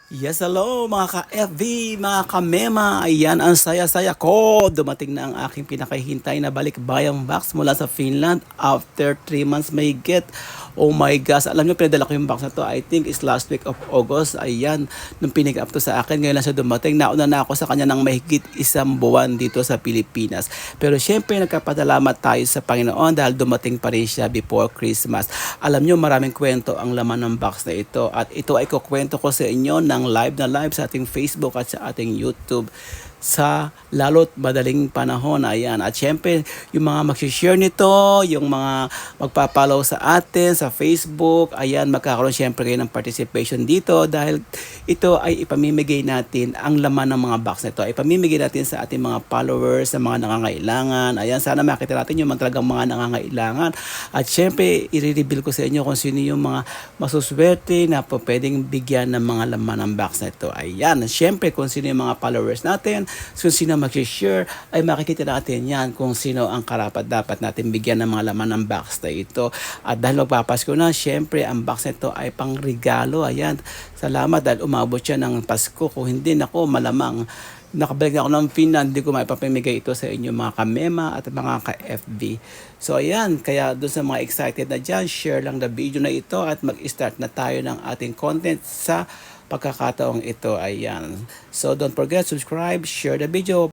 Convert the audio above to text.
Yes, hello mga ka-FV, mga ka-mema. Ayan, ang saya-saya ko. Dumating na ang aking pinakahintay na balikbayang box mula sa Finland after 3 months may get. Oh my gosh, alam niyo, pinadala ko yung box na to. I think is last week of August. Ayan, nung pinig up to sa akin, ngayon lang siya dumating. Nauna na ako sa kanya ng mahigit 1 buwan dito sa Pilipinas. Pero syempre, nagkapadalamat tayo sa Panginoon dahil dumating pa rin siya before Christmas. Alam niyo, maraming kwento ang laman ng box na ito. At ito ay kukwento ko sa inyo ng live na live sa ating Facebook at sa ating YouTube sa lalo't madaling panahon. Ayan. At syempre, yung mga mag-share nito, yung mga magpa-follow sa atin sa Facebook, ayan, magkakaroon syempre kayo ng participation dito dahil ito ay ipamimigay natin ang laman ng mga box nito. Ipamimigay natin sa ating mga followers, sa mga nangangailangan. Ayan, sana makita natin yung talagang mga nangangailangan. At syempre, i-reveal ko sa inyo kung sino yung mga masuswerte na po pwedeng bigyan ng mga laman ng box na ito. Ayan, syempre kung sino yung mga followers natin, kung sino mag-share, ay makikita natin yan kung sino ang karapat dapat natin bigyan ng mga laman ng box na ito. At dahil magpapasko na, syempre ang box na ito ay pang regalo. Ayan, salamat dahil umabot siya ng Pasko. Kung hindi, nako, malamang nakabalik na ako ng Finland, hindi ko maipapamigay ito sa inyo mga ka-mema at mga ka-FB. So ayan, kaya doon sa mga excited na dyan, share lang the video na ito at mag-start na tayo ng ating content sa pagkakataong ito. Ayan. So don't forget, subscribe, share the video.